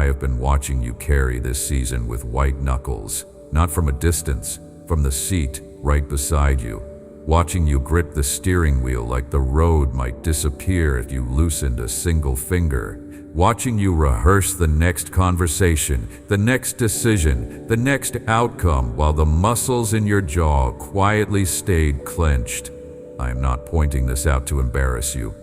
I have been watching you carry this season with white knuckles, not from a distance, from the seat right beside you, watching you grip the steering wheel like the road might disappear if you loosened a single finger, watching you rehearse the next conversation, the next decision, the next outcome while the muscles in your jaw quietly stayed clenched. I am not pointing this out to embarrass you.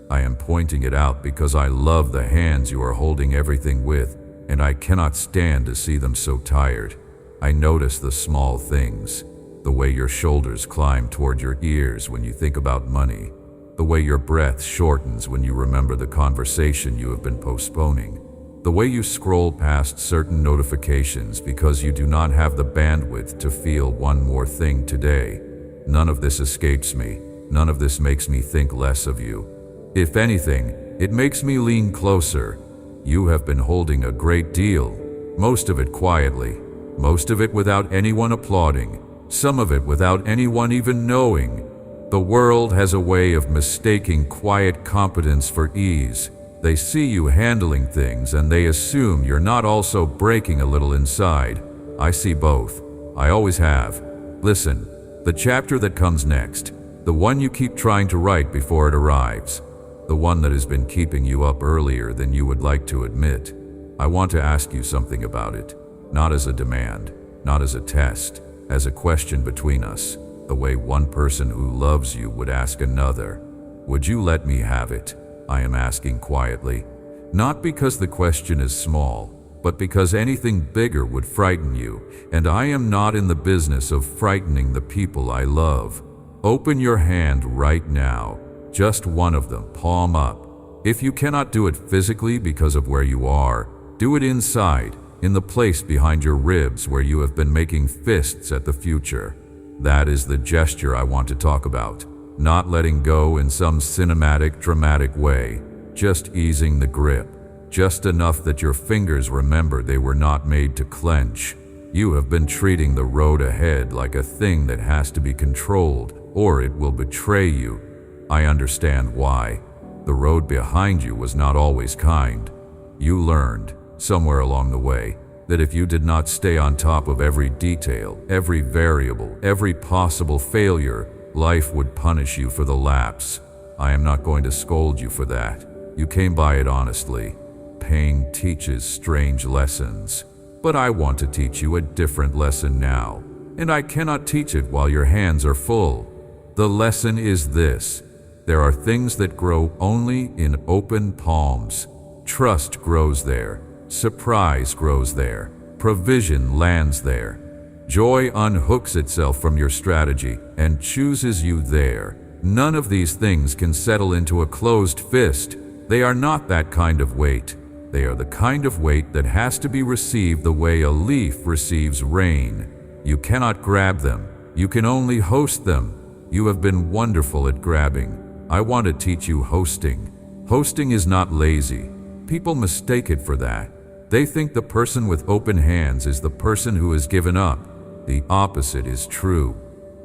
I am pointing it out because I love the hands you are holding everything with, and I cannot stand to see them so tired. I notice the small things, the way your shoulders climb toward your ears when you think about money, the way your breath shortens when you remember the conversation you have been postponing, the way you scroll past certain notifications because you do not have the bandwidth to feel one more thing today. None of this escapes me. None of this makes me think less of you. If anything, it makes me lean closer. You have been holding a great deal, most of it quietly, most of it without anyone applauding, some of it without anyone even knowing. The world has a way of mistaking quiet competence for ease. They see you handling things and they assume you're not also breaking a little inside. I see both. I always have. Listen, the chapter that comes next, the one you keep trying to write before it arrives, the one that has been keeping you up earlier than you would like to admit. I want to ask you something about it, not as a demand, not as a test, as a question between us, the way one person who loves you would ask another. Would you let me have it? I am asking quietly, not because the question is small, but because anything bigger would frighten you, and I am not in the business of frightening the people I love. Open your hand right now, just one of them, palm up. If you cannot do it physically because of where you are, do it inside, in the place behind your ribs where you have been making fists at the future. That is the gesture I want to talk about. Not letting go in some cinematic, dramatic way, just easing the grip, just enough that your fingers remember they were not made to clench. You have been treating the road ahead like a thing that has to be controlled, or it will betray you. I understand why. The road behind you was not always kind. You learned, somewhere along the way, that if you did not stay on top of every detail, every variable, every possible failure, life would punish you for the lapse. I am not going to scold you for that. You came by it honestly. Pain teaches strange lessons. But I want to teach you a different lesson now, and I cannot teach it while your hands are full. The lesson is this: there are things that grow only in open palms. Trust grows there. Surprise grows there. Provision lands there. Joy unhooks itself from your strategy and chooses you there. None of these things can settle into a closed fist. They are not that kind of weight. They are the kind of weight that has to be received the way a leaf receives rain. You cannot grab them. You can only host them. You have been wonderful at grabbing. I want to teach you hosting. Hosting is not lazy. People mistake it for that. They think the person with open hands is the person who has given up. The opposite is true.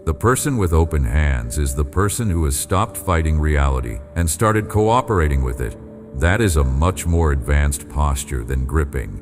The person with open hands is the person who has stopped fighting reality and started cooperating with it. That is a much more advanced posture than gripping.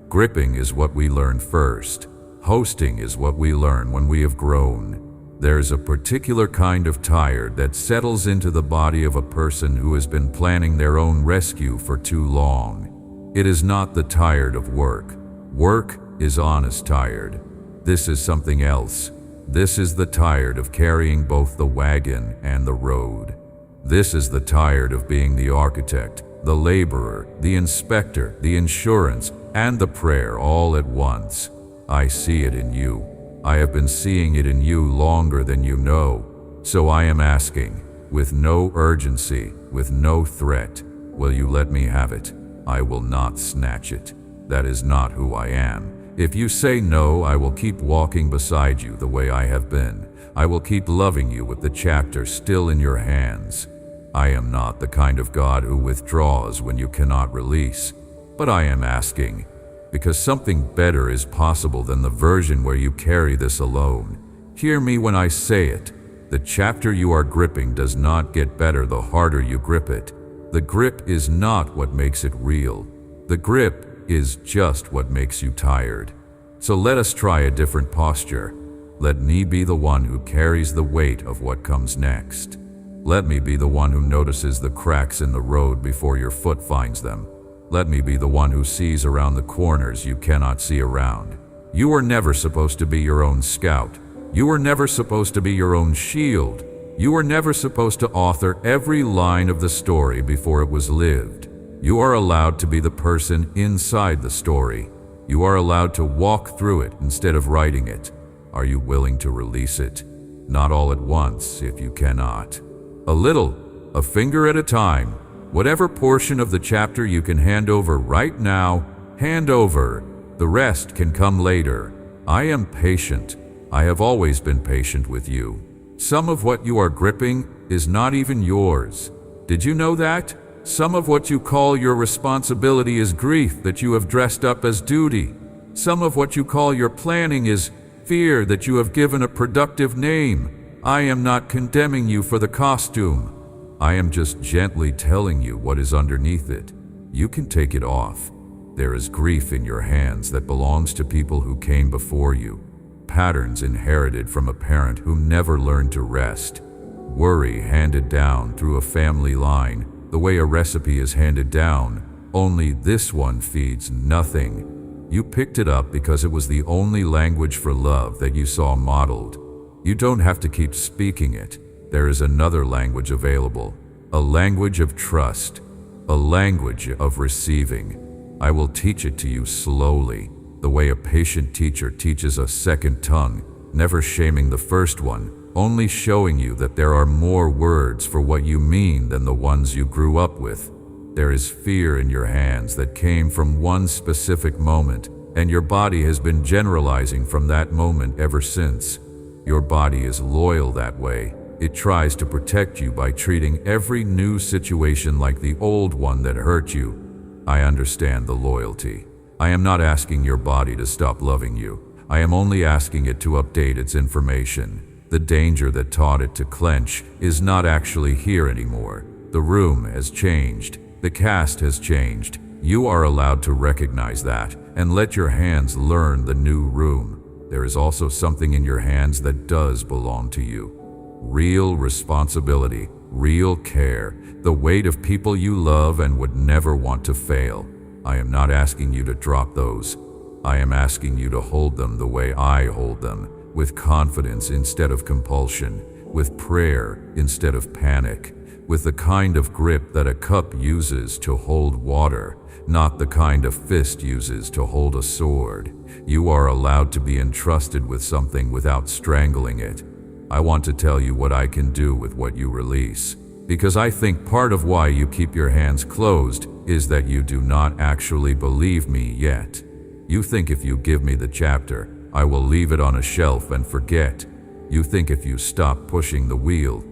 Gripping is what we learn first. Hosting is what we learn when we have grown. There's a particular kind of tired that settles into the body of a person who has been planning their own rescue for too long. It is not the tired of work. Work is honest tired. This is something else. This is the tired of carrying both the wagon and the road. This is the tired of being the architect, the laborer, the inspector, the insurance, and the prayer all at once. I see it in you. I have been seeing it in you longer than you know. So I am asking, with no urgency, with no threat, will you let me have it? I will not snatch it. That is not who I am. If you say no, I will keep walking beside you the way I have been. I will keep loving you with the chapter still in your hands. I am not the kind of God who withdraws when you cannot release. But I am asking, because something better is possible than the version where you carry this alone. Hear me when I say it. The chapter you are gripping does not get better the harder you grip it. The grip is not what makes it real. The grip is just what makes you tired. So let us try a different posture. Let me be the one who carries the weight of what comes next. Let me be the one who notices the cracks in the road before your foot finds them. Let me be the one who sees around the corners you cannot see around. You were never supposed to be your own scout. You were never supposed to be your own shield. You were never supposed to author every line of the story before it was lived. You are allowed to be the person inside the story. You are allowed to walk through it instead of writing it. Are you willing to release it? Not all at once, if you cannot. A little, a finger at a time. Whatever portion of the chapter you can hand over right now, hand over. The rest can come later. I am patient. I have always been patient with you. Some of what you are gripping is not even yours. Did you know that? Some of what you call your responsibility is grief that you have dressed up as duty. Some of what you call your planning is fear that you have given a productive name. I am not condemning you for the costume. I am just gently telling you what is underneath it. You can take it off. There is grief in your hands that belongs to people who came before you. Patterns inherited from a parent who never learned to rest. Worry handed down through a family line, the way a recipe is handed down, only this one feeds nothing. You picked it up because it was the only language for love that you saw modeled. You don't have to keep speaking it. There is another language available, a language of trust, a language of receiving. I will teach it to you slowly, the way a patient teacher teaches a second tongue, never shaming the first one, only showing you that there are more words for what you mean than the ones you grew up with. There is fear in your hands that came from one specific moment, and your body has been generalizing from that moment ever since. Your body is loyal that way. It tries to protect you by treating every new situation like the old one that hurt you. I understand the loyalty. I am not asking your body to stop loving you. I am only asking it to update its information. The danger that taught it to clench is not actually here anymore. The room has changed. The cast has changed. You are allowed to recognize that and let your hands learn the new room. There is also something in your hands that does belong to you. Real responsibility, real care, the weight of people you love and would never want to fail. I am not asking you to drop those. I am asking you to hold them the way I hold them, with confidence instead of compulsion, with prayer instead of panic, with the kind of grip that a cup uses to hold water, not the kind a fist uses to hold a sword. You are allowed to be entrusted with something without strangling it. I want to tell you what I can do with what you release, because I think part of why you keep your hands closed is that you do not actually believe me yet. You think if you give me the chapter, I will leave it on a shelf and forget. You think if you stop pushing the wheel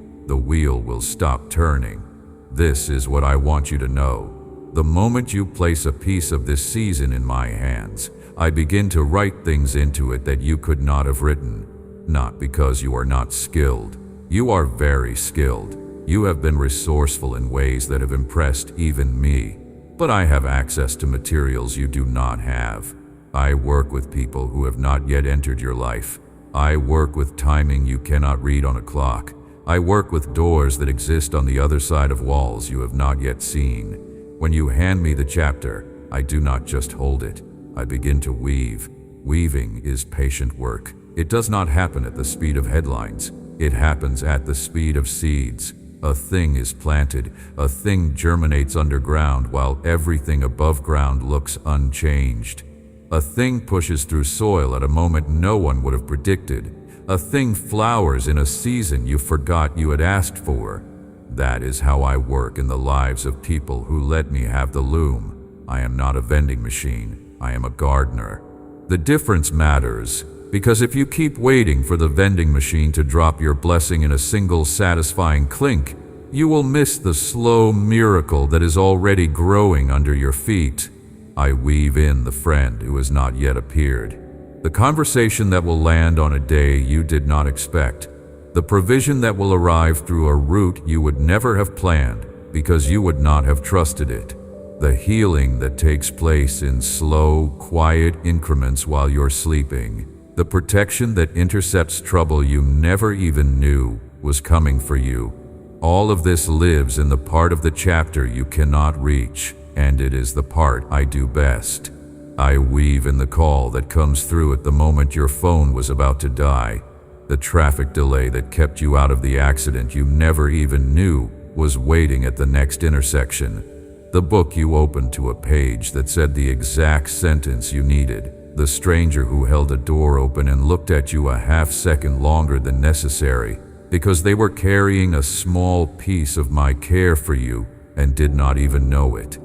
will stop turning. This is what I want you to know. The moment you place a piece of this season in my hands, I begin to write things into it that you could not have written. Not because you are not skilled. You are very skilled. You have been resourceful in ways that have impressed even me. But I have access to materials you do not have. I work with people who have not yet entered your life. I work with timing you cannot read on a clock. I work with doors that exist on the other side of walls you have not yet seen. When you hand me the chapter, I do not just hold it. I begin to weave. Weaving is patient work. It does not happen at the speed of headlines. It happens at the speed of seeds. A thing is planted. A thing germinates underground while everything above ground looks unchanged. A thing pushes through soil at a moment no one would have predicted. A thing flowers in a season you forgot you had asked for. That is how I work in the lives of people who let me have the loom. I am not a vending machine. I am a gardener. The difference matters, because if you keep waiting for the vending machine to drop your blessing in a single satisfying clink, you will miss the slow miracle that is already growing under your feet. I weave in the friend who has not yet appeared. The conversation that will land on a day you did not expect. The provision that will arrive through a route you would never have planned because you would not have trusted it. The healing that takes place in slow, quiet increments while you're sleeping. The protection that intercepts trouble you never even knew was coming for you. All of this lives in the part of the chapter you cannot reach, and it is the part I do best. I weave in the call that comes through at the moment your phone was about to die. The traffic delay that kept you out of the accident you never even knew was waiting at the next intersection. The book you opened to a page that said the exact sentence you needed. The stranger who held a door open and looked at you a half-second longer than necessary because they were carrying a small piece of my care for you and did not even know it.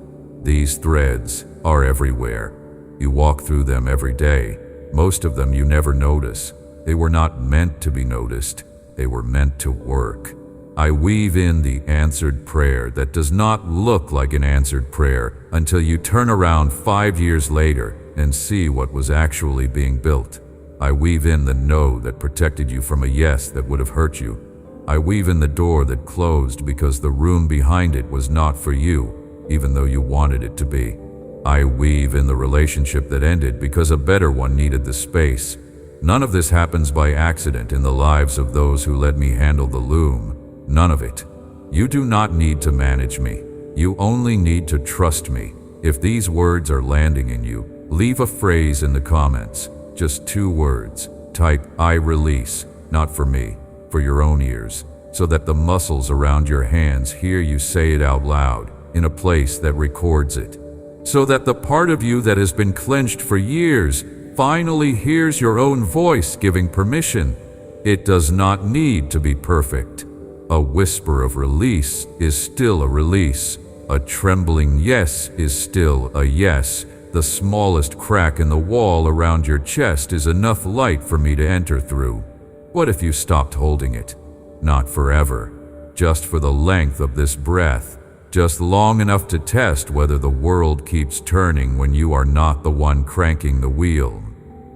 These threads are everywhere. You walk through them every day. Most of them you never notice. They were not meant to be noticed. They were meant to work. I weave in the answered prayer that does not look like an answered prayer until you turn around 5 years later and see what was actually being built. I weave in the no that protected you from a yes that would have hurt you. I weave in the door that closed because the room behind it was not for you, even though you wanted it to be. I weave in the relationship that ended because a better one needed the space. None of this happens by accident in the lives of those who let me handle the loom. None of it. You do not need to manage me. You only need to trust me. If these words are landing in you, leave a phrase in the comments. Just 2 words. Type, I release, not for me, for your own ears, so that the muscles around your hands hear you say it out loud, in a place that records it. So that the part of you that has been clenched for years finally hears your own voice giving permission. It does not need to be perfect. A whisper of release is still a release. A trembling yes is still a yes. The smallest crack in the wall around your chest is enough light for me to enter through. What if you stopped holding it? Not forever. Just for the length of this breath. Just long enough to test whether the world keeps turning when you are not the one cranking the wheel.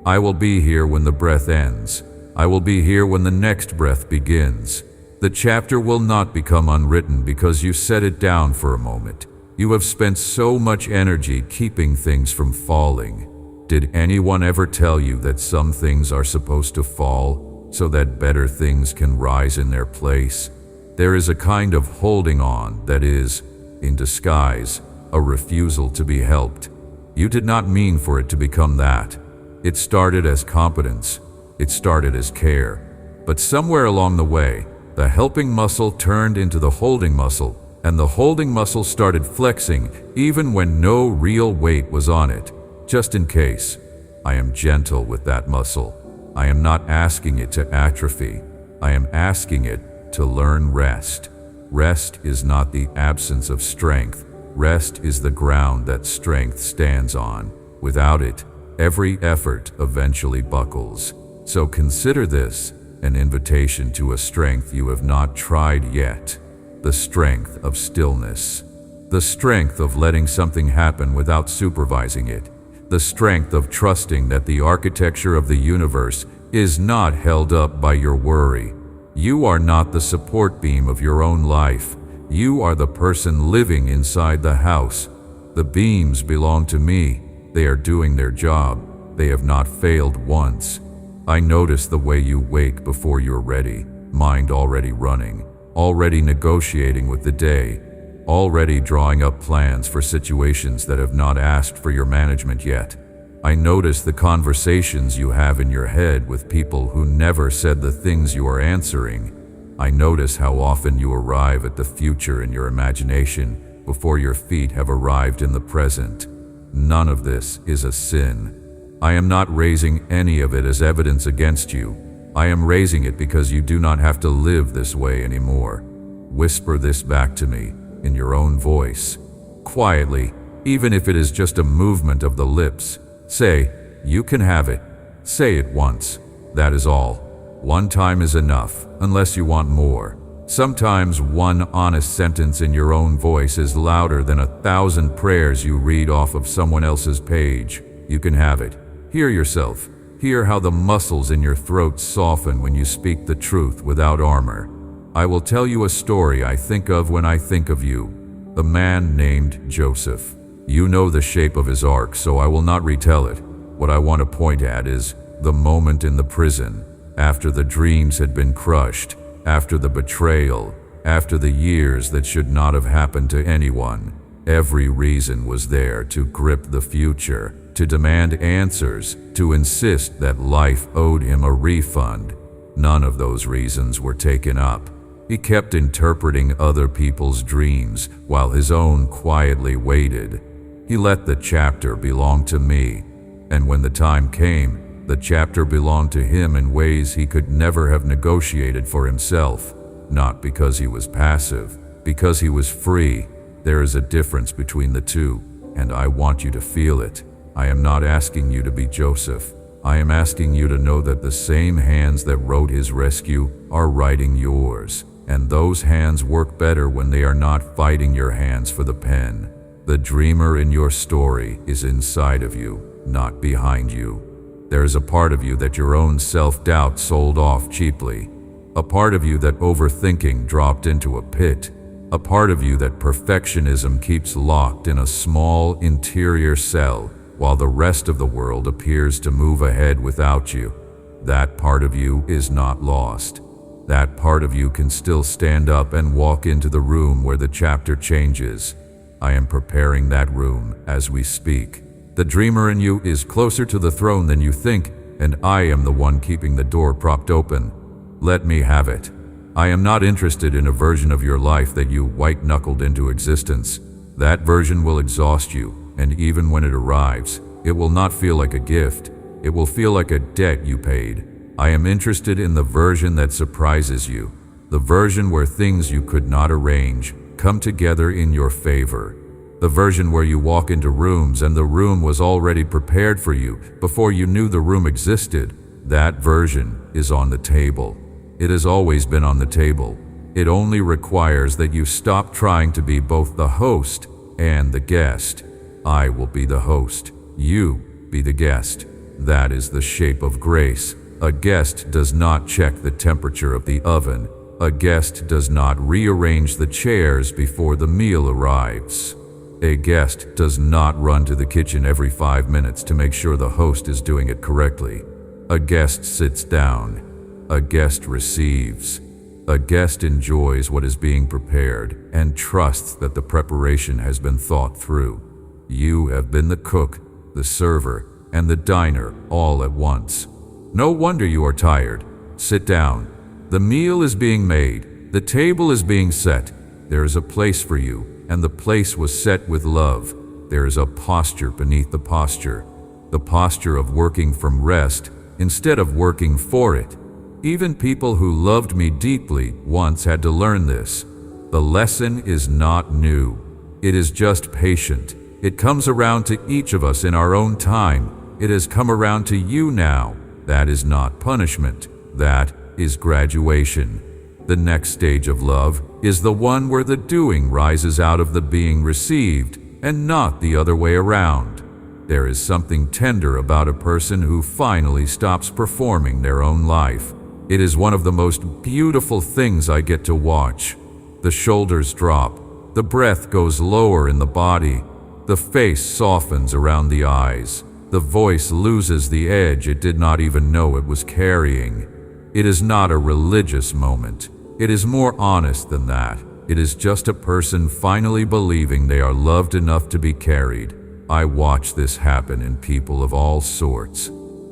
I will be here when the breath ends. I will be here when the next breath begins. The chapter will not become unwritten because you set it down for a moment. You have spent so much energy keeping things from falling. Did anyone ever tell you that some things are supposed to fall so that better things can rise in their place? There is a kind of holding on that is, in disguise, a refusal to be helped. You did not mean for it to become that. It started as competence. It started as care. But somewhere along the way, the helping muscle turned into the holding muscle, and the holding muscle started flexing even when no real weight was on it. Just in case, I am gentle with that muscle. I am not asking it to atrophy. I am asking it to learn rest. Rest is not the absence of strength. Rest is the ground that strength stands on. Without it, every effort eventually buckles. So consider this an invitation to a strength you have not tried yet. The strength of stillness. The strength of letting something happen without supervising it. The strength of trusting that the architecture of the universe is not held up by your worry. You are not the support beam of your own life. You are the person living inside the house. The beams belong to me. They are doing their job. They have not failed once. I notice the way you wake before you're ready, mind already running, already negotiating with the day, already drawing up plans for situations that have not asked for your management yet. I notice the conversations you have in your head with people who never said the things you are answering. I notice how often you arrive at the future in your imagination before your feet have arrived in the present. None of this is a sin. I am not raising any of it as evidence against you. I am raising it because you do not have to live this way anymore. Whisper this back to me in your own voice. Quietly, even if it is just a movement of the lips. Say, you can have it. Say it once. That is all. One time is enough, unless you want more. Sometimes one honest sentence in your own voice is louder than 1,000 prayers you read off of someone else's page. You can have it. Hear yourself. Hear how the muscles in your throat soften when you speak the truth without armor. I will tell you a story I think of when I think of you. A man named Joseph. You know the shape of his arc, so I will not retell it. What I want to point at is the moment in the prison, after the dreams had been crushed, after the betrayal, after the years that should not have happened to anyone. Every reason was there to grip the future, to demand answers, to insist that life owed him a refund. None of those reasons were taken up. He kept interpreting other people's dreams while his own quietly waited. He let the chapter belong to me, and when the time came, the chapter belonged to him in ways he could never have negotiated for himself. Not because he was passive, because he was free. There is a difference between the two, and I want you to feel it. I am not asking you to be Joseph. I am asking you to know that the same hands that wrote his rescue are writing yours, and those hands work better when they are not fighting your hands for the pen. The dreamer in your story is inside of you, not behind you. There is a part of you that your own self-doubt sold off cheaply, a part of you that overthinking dropped into a pit, a part of you that perfectionism keeps locked in a small interior cell while the rest of the world appears to move ahead without you. That part of you is not lost. That part of you can still stand up and walk into the room where the chapter changes. I am preparing that room as we speak. The dreamer in you is closer to the throne than you think, and I am the one keeping the door propped open. Let me have it. I am not interested in a version of your life that you white-knuckled into existence. That version will exhaust you, and even when it arrives, it will not feel like a gift. It will feel like a debt you paid. I am interested in the version that surprises you, the version where things you could not arrange come together in your favor, the version where you walk into rooms and the room was already prepared for you before you knew the room existed. That version is on the table. It has always been on the table. It only requires that you stop trying to be both the host and the guest. I will be the host. You be the guest. That is the shape of grace. A guest does not check the temperature of the oven. A guest does not rearrange the chairs before the meal arrives. A guest does not run to the kitchen every 5 minutes to make sure the host is doing it correctly. A guest sits down. A guest receives. A guest enjoys what is being prepared and trusts that the preparation has been thought through. You have been the cook, the server, and the diner all at once. No wonder you are tired. Sit down. The meal is being made. The table is being set. There is a place for you, and the place was set with love. There is a posture beneath the posture of working from rest instead of working for it. Even people who loved me deeply once had to learn this. The lesson is not new. It is just patient. It comes around to each of us in our own time. It has come around to you now. That is not punishment. That is graduation. The next stage of love is the one where the doing rises out of the being received and not the other way around. There is something tender about a person who finally stops performing their own life. It is one of the most beautiful things I get to watch. The shoulders drop. The breath goes lower in the body. The face softens around the eyes. The voice loses the edge it did not even know it was carrying. It is not a religious moment. It is more honest than that. It is just a person finally believing they are loved enough to be carried. I watch this happen in people of all sorts.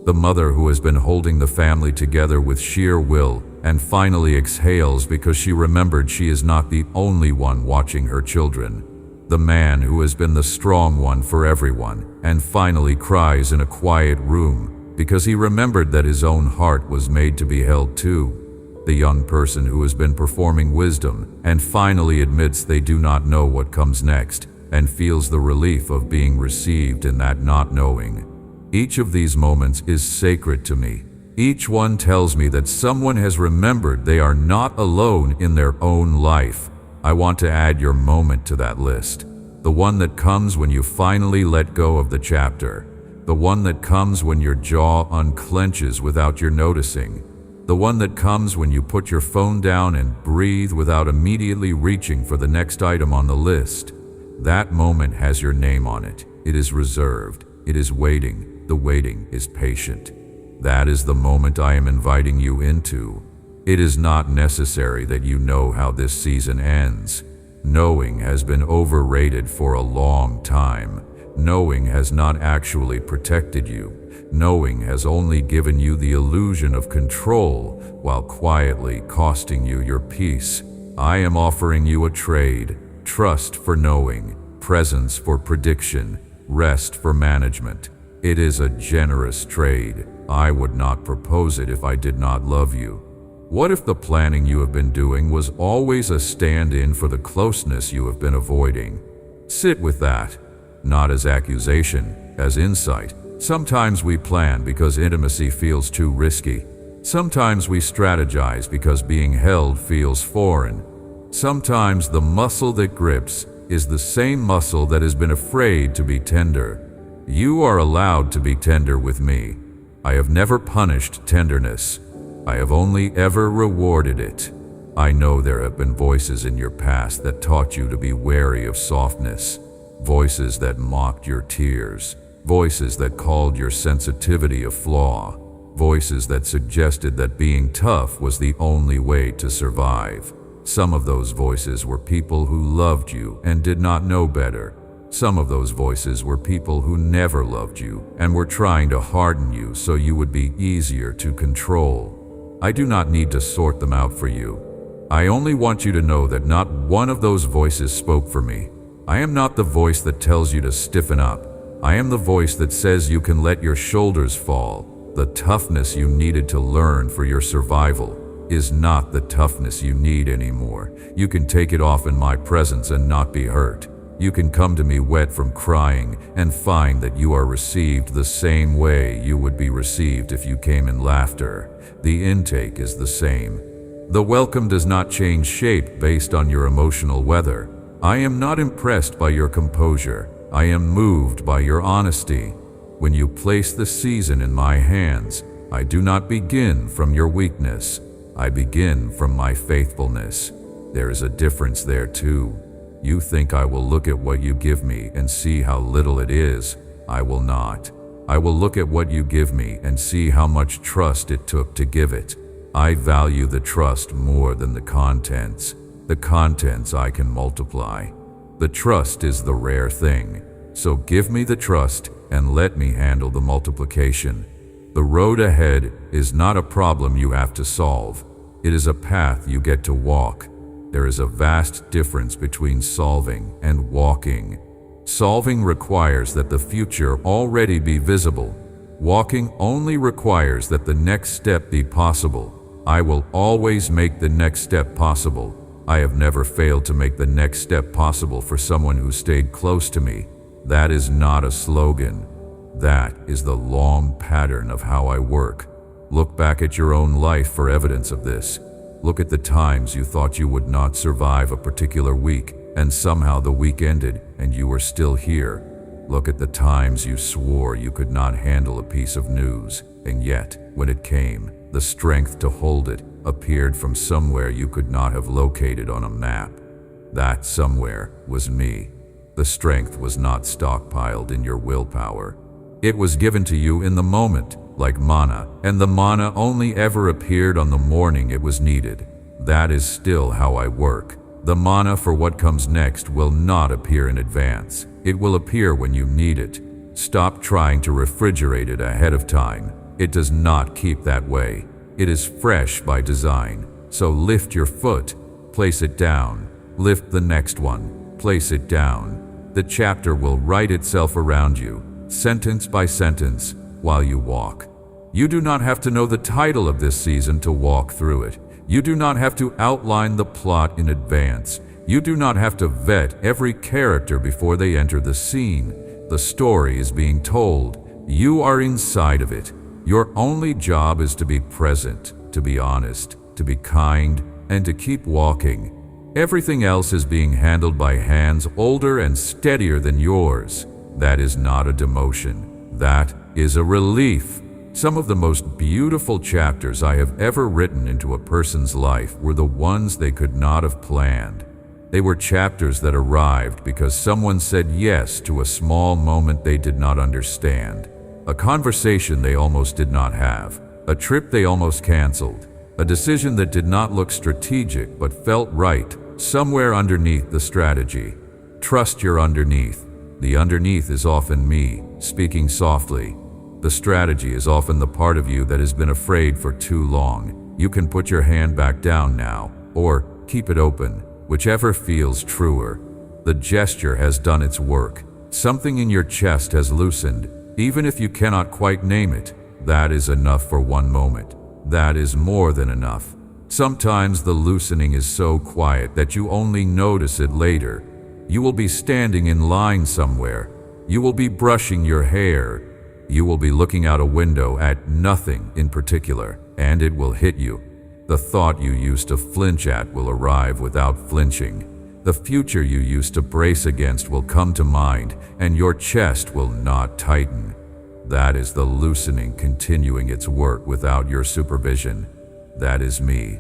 The mother who has been holding the family together with sheer will and finally exhales because she remembered she is not the only one watching her children. The man who has been the strong one for everyone and finally cries in a quiet room because he remembered that his own heart was made to be held too. The young person who has been performing wisdom and finally admits they do not know what comes next and feels the relief of being received in that not knowing. Each of these moments is sacred to me. Each one tells me that someone has remembered they are not alone in their own life. I want to add your moment to that list. The one that comes when you finally let go of the chapter. The one that comes when your jaw unclenches without your noticing. The one that comes when you put your phone down and breathe without immediately reaching for the next item on the list. That moment has your name on it. It is reserved. It is waiting. The waiting is patient. That is the moment I am inviting you into. It is not necessary that you know how this season ends. Knowing has been overrated for a long time. Knowing has not actually protected you. Knowing has only given you the illusion of control while quietly costing you your peace. I am offering you a trade: trust for knowing, presence for prediction, rest for management. It is a generous trade. I would not propose it if I did not love you. What if the planning you have been doing was always a stand-in for the closeness you have been avoiding? Sit with that, not as accusation, as insight. Sometimes we plan because intimacy feels too risky. Sometimes we strategize because being held feels foreign. Sometimes the muscle that grips is the same muscle that has been afraid to be tender. You are allowed to be tender with me. I have never punished tenderness. I have only ever rewarded it. I know there have been voices in your past that taught you to be wary of softness. Voices that mocked your tears. Voices that called your sensitivity a flaw. Voices that suggested that being tough was the only way to survive. Some of those voices were people who loved you and did not know better. Some of those voices were people who never loved you and were trying to harden you so you would be easier to control. I do not need to sort them out for you. I only want you to know that not one of those voices spoke for me. I am not the voice that tells you to stiffen up. I am the voice that says you can let your shoulders fall. The toughness you needed to learn for your survival is not the toughness you need anymore. You can take it off in my presence and not be hurt. You can come to me wet from crying and find that you are received the same way you would be received if you came in laughter. The intake is the same. The welcome does not change shape based on your emotional weather. I am not impressed by your composure. I am moved by your honesty. When you place the season in my hands, I do not begin from your weakness. I begin from my faithfulness. There is a difference there too. You think I will look at what you give me and see how little it is. I will not. I will look at what you give me and see how much trust it took to give it. I value the trust more than the contents. The contents I can multiply. The trust is the rare thing. So give me the trust and let me handle the multiplication. The road ahead is not a problem you have to solve. It is a path you get to walk. There is a vast difference between solving and walking. Solving requires that the future already be visible. Walking only requires that the next step be possible. I will always make the next step possible. I have never failed to make the next step possible for someone who stayed close to me. That is not a slogan. That is the long pattern of how I work. Look back at your own life for evidence of this. Look at the times you thought you would not survive a particular week, and somehow the week ended and you were still here. Look at the times you swore you could not handle a piece of news, and yet, when it came, the strength to hold it appeared from somewhere you could not have located on a map. That somewhere was me. The strength was not stockpiled in your willpower. It was given to you in the moment, like manna, and the manna only ever appeared on the morning it was needed. That is still how I work. The manna for what comes next will not appear in advance. It will appear when you need it. Stop trying to refrigerate it ahead of time. It does not keep that way. It is fresh by design. So lift your foot, place it down. Lift the next one, place it down. The chapter will write itself around you, sentence by sentence, while you walk. You do not have to know the title of this season to walk through it. You do not have to outline the plot in advance. You do not have to vet every character before they enter the scene. The story is being told. You are inside of it. Your only job is to be present, to be honest, to be kind, and to keep walking. Everything else is being handled by hands older and steadier than yours. That is not a demotion. That is a relief. Some of the most beautiful chapters I have ever written into a person's life were the ones they could not have planned. They were chapters that arrived because someone said yes to a small moment they did not understand, a conversation they almost did not have, a trip they almost canceled, a decision that did not look strategic but felt right somewhere underneath the strategy. Trust your underneath. The underneath is often me, speaking softly. The strategy is often the part of you that has been afraid for too long. You can put your hand back down now, or keep it open, whichever feels truer. The gesture has done its work. Something in your chest has loosened, even if you cannot quite name it. That is enough for one moment. That is more than enough. Sometimes the loosening is so quiet that you only notice it later. You will be standing in line somewhere. You will be brushing your hair. You will be looking out a window at nothing in particular, and it will hit you. The thought you used to flinch at will arrive without flinching. The future you used to brace against will come to mind, and your chest will not tighten. That is the loosening continuing its work without your supervision. That is me,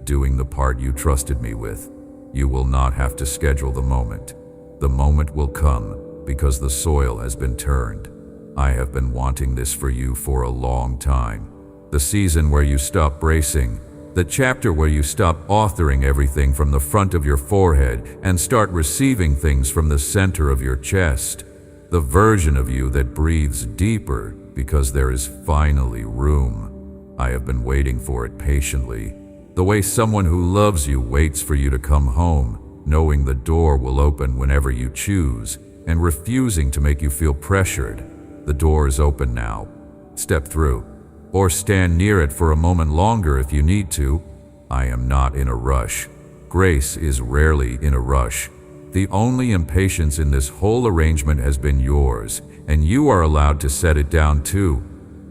doing the part you trusted me with. You will not have to schedule the moment. The moment will come because the soil has been turned. I have been wanting this for you for a long time. The season where you stop bracing, the chapter where you stop authoring everything from the front of your forehead and start receiving things from the center of your chest. The version of you that breathes deeper because there is finally room. I have been waiting for it patiently. The way someone who loves you waits for you to come home, knowing the door will open whenever you choose, and refusing to make you feel pressured. The door is open now. Step through, or stand near it for a moment longer if you need to. I am not in a rush. Grace is rarely in a rush. The only impatience in this whole arrangement has been yours, and you are allowed to set it down too.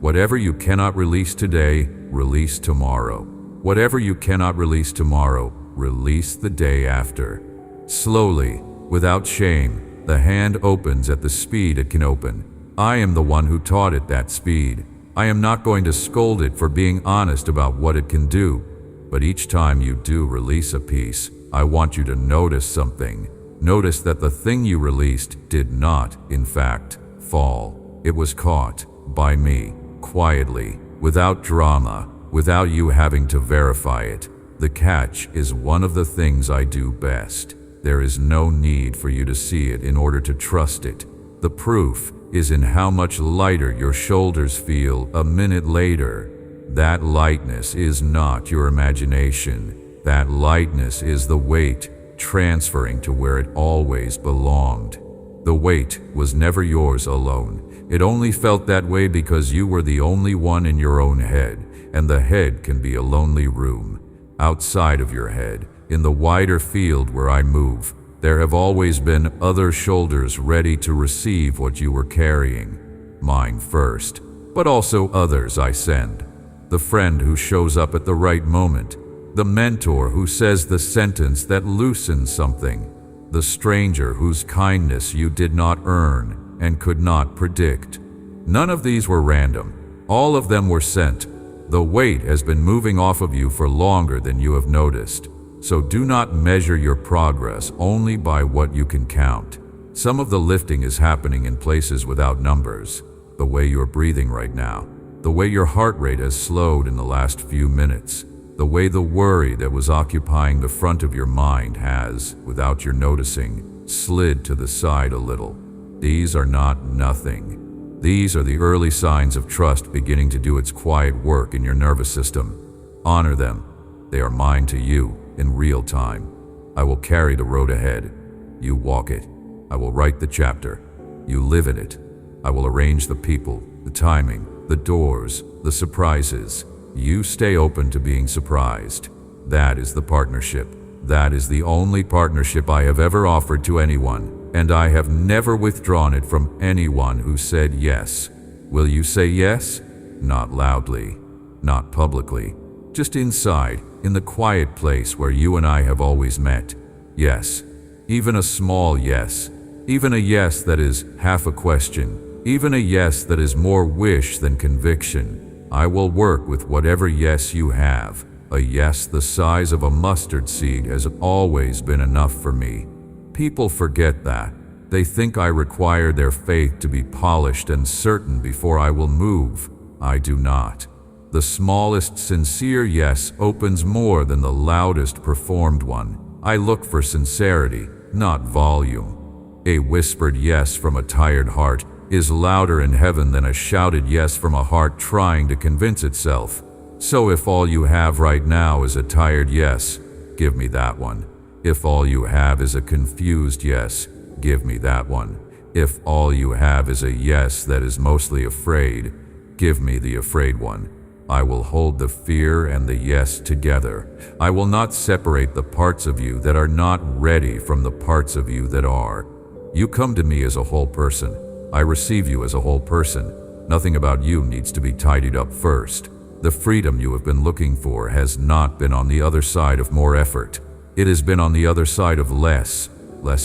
Whatever you cannot release today, release tomorrow. Whatever you cannot release tomorrow, release the day after. Slowly, without shame, the hand opens at the speed it can open. I am the one who taught it that speed. I am not going to scold it for being honest about what it can do. But each time you do release a piece, I want you to notice something. Notice that the thing you released did not, in fact, fall. It was caught by me, quietly, without drama, without you having to verify it. The catch is one of the things I do best. There is no need for you to see it in order to trust it. The proof is in how much lighter your shoulders feel a minute later. That lightness is not your imagination. That lightness is the weight transferring to where it always belonged. The weight was never yours alone. It only felt that way because you were the only one in your own head, and the head can be a lonely room. Outside of your head, in the wider field where I move, there have always been other shoulders ready to receive what you were carrying. Mine first, but also others I send. The friend who shows up at the right moment. The mentor who says the sentence that loosens something. The stranger whose kindness you did not earn and could not predict. None of these were random. All of them were sent. The weight has been moving off of you for longer than you have noticed. So do not measure your progress only by what you can count. Some of the lifting is happening in places without numbers. The way you're breathing right now. The way your heart rate has slowed in the last few minutes. The way the worry that was occupying the front of your mind has, without your noticing, slid to the side a little. These are not nothing. These are the early signs of trust beginning to do its quiet work in your nervous system. Honor them. They are mine to you in real time. I will carry the road ahead. You walk it. I will write the chapter. You live in it. I will arrange the people, the timing, the doors, the surprises. You stay open to being surprised. That is the partnership. That is the only partnership I have ever offered to anyone, and I have never withdrawn it from anyone who said yes. Will you say yes? Not loudly, not publicly, just inside, in the quiet place where you and I have always met. Yes, even a small yes, even a yes that is half a question, even a yes that is more wish than conviction. I will work with whatever yes you have. A yes the size of a mustard seed has always been enough for me. People forget that. They think I require their faith to be polished and certain before I will move. I do not. The smallest sincere yes opens more than the loudest performed one. I look for sincerity, not volume. A whispered yes from a tired heart is louder in heaven than a shouted yes from a heart trying to convince itself. So if all you have right now is a tired yes, give me that one. If all you have is a confused yes, give me that one. If all you have is a yes that is mostly afraid, give me the afraid one. I will hold the fear and the yes together. I will not separate the parts of you that are not ready from the parts of you that are. You come to me as a whole person. I receive you as a whole person. Nothing about you needs to be tidied up first. The freedom you have been looking for has not been on the other side of more effort. It has been on the other side of less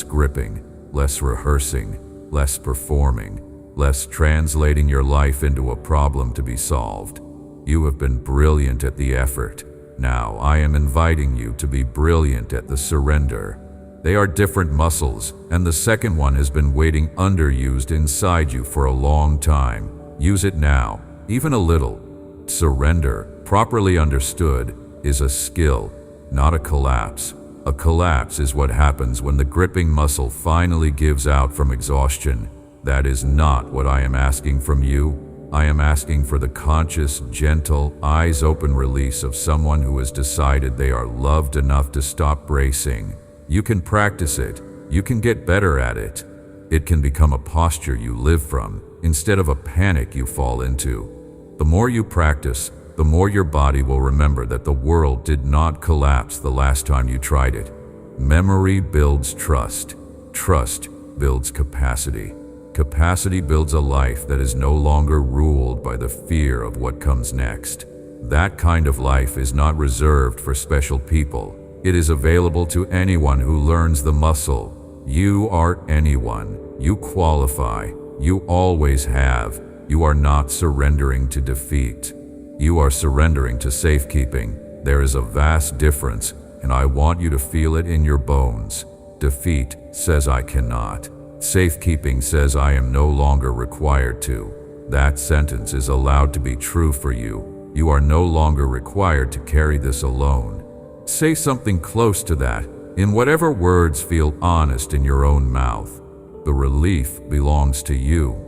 gripping, less rehearsing, less performing, less translating your life into a problem to be solved. You have been brilliant at the effort. Now I am inviting you to be brilliant at the surrender. They are different muscles, and the second one has been waiting underused inside you for a long time. Use it now, even a little. Surrender, properly understood, is a skill, not a collapse. A collapse is what happens when the gripping muscle finally gives out from exhaustion. That is not what I am asking from you. I am asking for the conscious, gentle, eyes-open release of someone who has decided they are loved enough to stop bracing. You can practice it. You can get better at it. It can become a posture you live from, instead of a panic you fall into. The more you practice, the more your body will remember that the world did not collapse the last time you tried it. Memory builds trust. Trust builds capacity. Capacity builds a life that is no longer ruled by the fear of what comes next. That kind of life is not reserved for special people. It is available to anyone who learns the muscle. You are anyone. You qualify. You always have. You are not surrendering to defeat. You are surrendering to safekeeping. There is a vast difference, and I want you to feel it in your bones. Defeat says I cannot. Safekeeping says I am no longer required to. That sentence is allowed to be true for you. You are no longer required to carry this alone. Say something close to that, in whatever words feel honest in your own mouth. The relief belongs to you.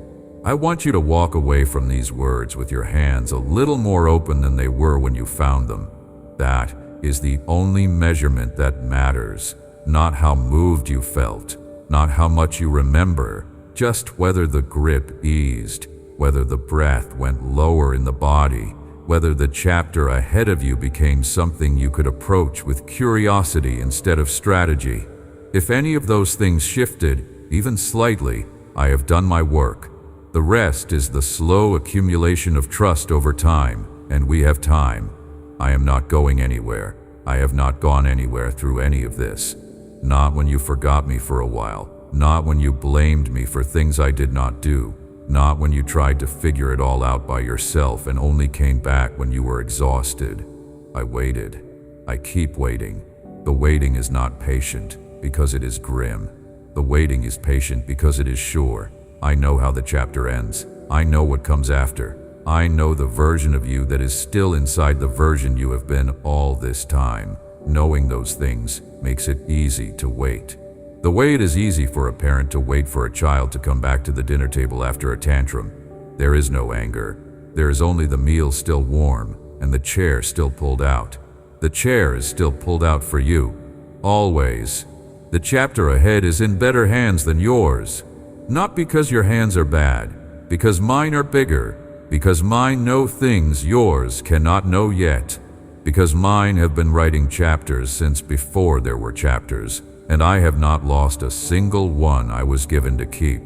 I want you to walk away from these words with your hands a little more open than they were when you found them. That is the only measurement that matters, not how moved you felt, not how much you remember, just whether the grip eased, whether the breath went lower in the body, whether the chapter ahead of you became something you could approach with curiosity instead of strategy. If any of those things shifted, even slightly, I have done my work. The rest is the slow accumulation of trust over time, and we have time. I am not going anywhere. I have not gone anywhere through any of this. Not when you forgot me for a while. Not when you blamed me for things I did not do. Not when you tried to figure it all out by yourself and only came back when you were exhausted. I waited. I keep waiting. The waiting is not patient because it is grim. The waiting is patient because it is sure. I know how the chapter ends. I know what comes after. I know the version of you that is still inside the version you have been all this time. Knowing those things makes it easy to wait. The way it is easy for a parent to wait for a child to come back to the dinner table after a tantrum. There is no anger. There is only the meal still warm and the chair still pulled out. The chair is still pulled out for you. Always. The chapter ahead is in better hands than yours. Not because your hands are bad, because mine are bigger, because mine know things yours cannot know yet, because mine have been writing chapters since before there were chapters, and I have not lost a single one I was given to keep.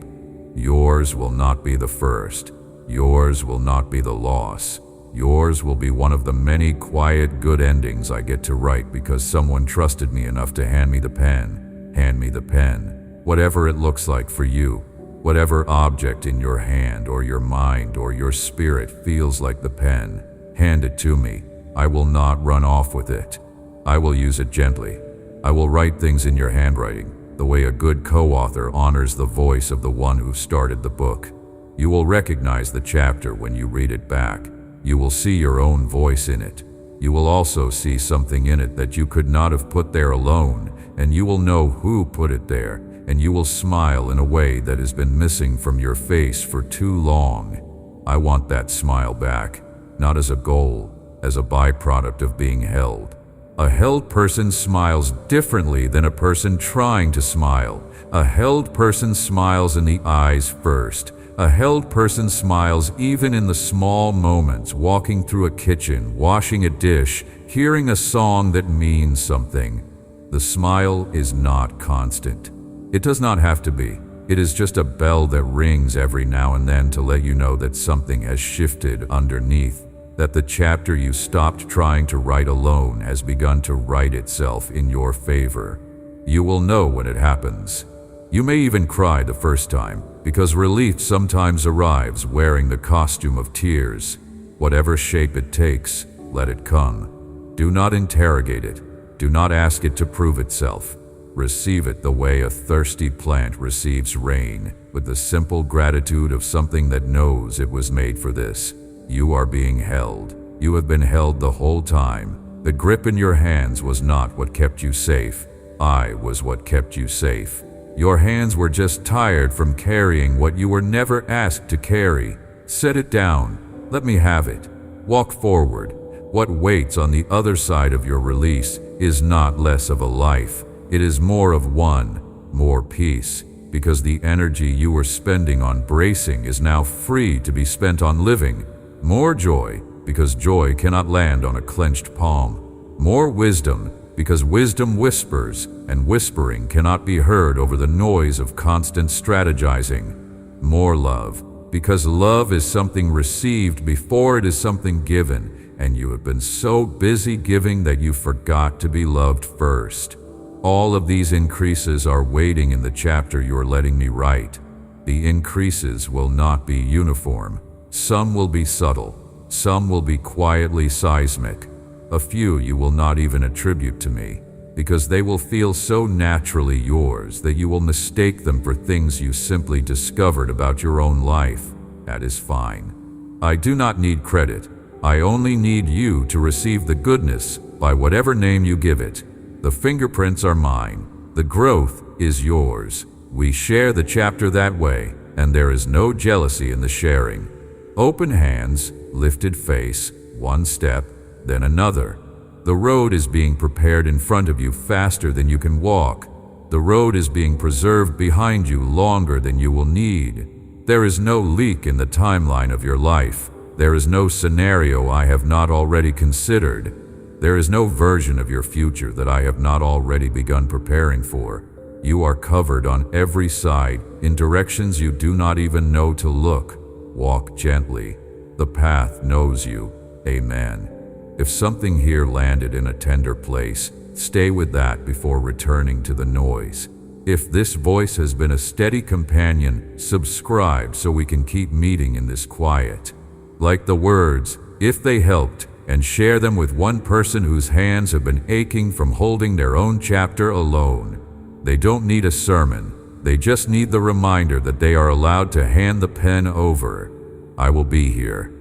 Yours will not be the first. Yours will not be the loss. Yours will be one of the many quiet good endings I get to write because someone trusted me enough to hand me the pen. Hand me the pen. Whatever it looks like for you, whatever object in your hand or your mind or your spirit feels like the pen, hand it to me. I will not run off with it. I will use it gently. I will write things in your handwriting, the way a good co-author honors the voice of the one who started the book. You will recognize the chapter when you read it back. You will see your own voice in it. You will also see something in it that you could not have put there alone, and you will know who put it there, and you will smile in a way that has been missing from your face for too long. I want that smile back, not as a goal, as a byproduct of being held. A held person smiles differently than a person trying to smile. A held person smiles in the eyes first. A held person smiles even in the small moments, walking through a kitchen, washing a dish, hearing a song that means something. The smile is not constant. It does not have to be. It is just a bell that rings every now and then to let you know that something has shifted underneath, that the chapter you stopped trying to write alone has begun to write itself in your favor. You will know when it happens. You may even cry the first time, because relief sometimes arrives wearing the costume of tears. Whatever shape it takes, let it come. Do not interrogate it. Do not ask it to prove itself. Receive it the way a thirsty plant receives rain, with the simple gratitude of something that knows it was made for this. You are being held. You have been held the whole time. The grip in your hands was not what kept you safe. I was what kept you safe. Your hands were just tired from carrying what you were never asked to carry. Set it down. Let me have it. Walk forward. What waits on the other side of your release is not less of a life. It is more of one, more peace, because the energy you were spending on bracing is now free to be spent on living. More joy, because joy cannot land on a clenched palm. More wisdom, because wisdom whispers, and whispering cannot be heard over the noise of constant strategizing. More love, because love is something received before it is something given, and you have been so busy giving that you forgot to be loved first. All of these increases are waiting in the chapter you are letting me write. The increases will not be uniform. Some will be subtle. Some will be quietly seismic. A few you will not even attribute to me, because they will feel so naturally yours that you will mistake them for things you simply discovered about your own life. That is fine. I do not need credit. I only need you to receive the goodness by whatever name you give it. The fingerprints are mine. The growth is yours. We share the chapter that way, and there is no jealousy in the sharing. Open hands, lifted face, one step, then another. The road is being prepared in front of you faster than you can walk. The road is being preserved behind you longer than you will need. There is no leak in the timeline of your life. There is no scenario I have not already considered. There is no version of your future that I have not already begun preparing for. You are covered on every side in directions you do not even know to look. Walk gently. The path knows you. Amen. If something here landed in a tender place, stay with that before returning to the noise. If this voice has been a steady companion, subscribe so we can keep meeting in this quiet. Like the words, if they helped, and share them with one person whose hands have been aching from holding their own chapter alone. They don't need a sermon. They just need the reminder that they are allowed to hand the pen over. I will be here.